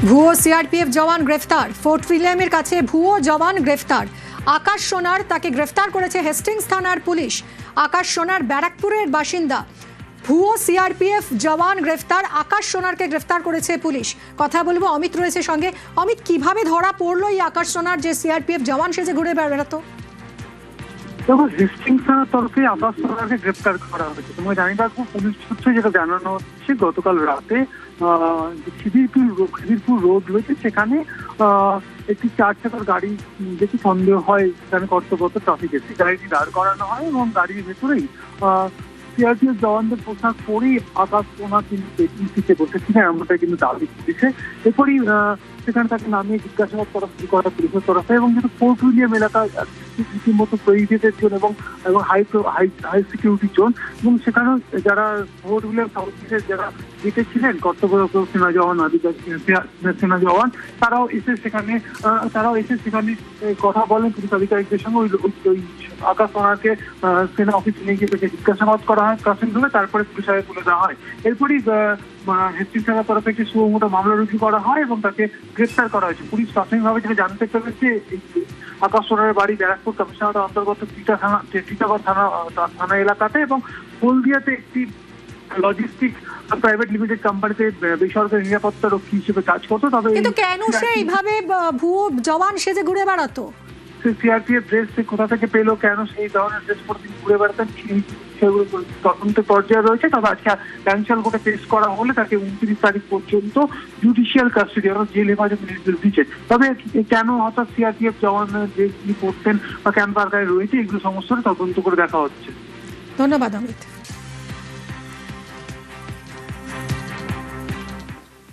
ভুয়ো সিআরপিএফ জওয়ান গ্রেফতার। ফোর্ট উইলিয়ামের কাছে ভুয়ো জওয়ান গ্রেফতার। আকাশ সোনার তাকে গ্রেফতার করেছে হেস্টিংস থানার পুলিশ। আকাশ সোনার ব্যারাকপুরের বাসিন্দা। ভুয়ো সিআরপিএফ জওয়ান গ্রেফতার। আকাশ সোনারকে গ্রেফতার করেছে পুলিশ। কথা বলবো, অমিত রয়েছে সঙ্গে। অমিত, কিভাবে ধরা পড়লো এই আকাশ সোনার যে সিআরপিএফ জওয়ান সেজে ঘুরে বেড়াতো? দেখো, হেস্টিংস থানার তরফে আকাশ সোনারকে গ্রেপ্তার করা হয়েছে। তোমাকে জানি রাখবো, পুলিশ সূত্রে যেটা জানানো হচ্ছে, গতকাল রাতে খিদিরপুর রোড রয়েছে, সেখানে একটি 4 চাকার গাড়ি দেখে সন্দেহ হয় সেখানে কর্তব্যরত ট্রাফিক এসে গাড়িটি দাঁড় করানো হয় এবং গাড়ির ভেতরেই সিআরপিএফ জওয়ানদের পোশাক পরেই আকাশ সোনার কিন্তু পেটিং সিটে বসেছিলেন, এমনটাই কিন্তু দাবি দিচ্ছে। এরপরই সেখানে তাকে নামিয়ে জিজ্ঞাসাবাদ করা শুরু করা পুলিশের তরফে। এবং যেহেতু ফোর্ট উইলিয়াম এলাকা রীতিমতো প্রহিতের জোন এবং হাই সিকিউরিটি জোন, এবং সেখানে যারা ফোর্ট উইলিয়াম সাউথের যারা গেটে ছিলেন কর্তব্যরত সেনা জওয়ান, সেনা জওয়ান, তারাও এসে সেখানে কথা বলেন পুলিশ আধিকারিকদের সঙ্গে। ওই আকাশ সোনারকে সেনা অফিসে নিয়ে গিয়ে তাকে জিজ্ঞাসাবাদ করা হয় প্রাথমিকভাবে, তারপরে পুলিশে তুলে দেওয়া হয়। এরপরই হেস্টিংস থানার তরফে একটি সুমোটো মামলা রুজু করা হয় এবং তাকে গ্রেফতার করা হয়েছে। পুলিশ প্রাথমিকভাবে যেটা জানতে পেরেছে, আকাশ সোনারের বাড়ি ব্যারাকপুর কমিশনারের অন্তর্গত টিটাগড় থানা এলাকাতে, এবং হলদিয়াতে একটি লজিস্টিক প্রাইভেট লিমিটেড কোম্পানিতে বেসরকারি নিরাপত্তা রক্ষী হিসেবে কাজ করতো। তবে কিন্তু কেন সে এইভাবে ভুয়ো জওয়ান সেজে ঘুরে বেড়াতো? সিআরপিএফ ড্রেস কোথা থেকে পেলো, কেন সেই ধরনের ড্রেস পরে তিনি ঘুরে বেড়াতেন, সেগুলো তদন্তের পর্যায়ে রয়েছে। তবে আজকে ক্যান্সাল কোর্টে পেশ করা হলে তাকে 29 তারিখ পর্যন্ত জুডিশিয়াল কাস্টডি অর্থাৎ জেল হেফাজতে নির্দেশ দিচ্ছে। তবে কেন হঠাৎ সিআরপিএফ জওয়ানরা যে কি করতেন বা কেন তার গায়ে রয়েছে, এগুলো সমস্ত তদন্ত করে দেখা হচ্ছে। ধন্যবাদ অমিত।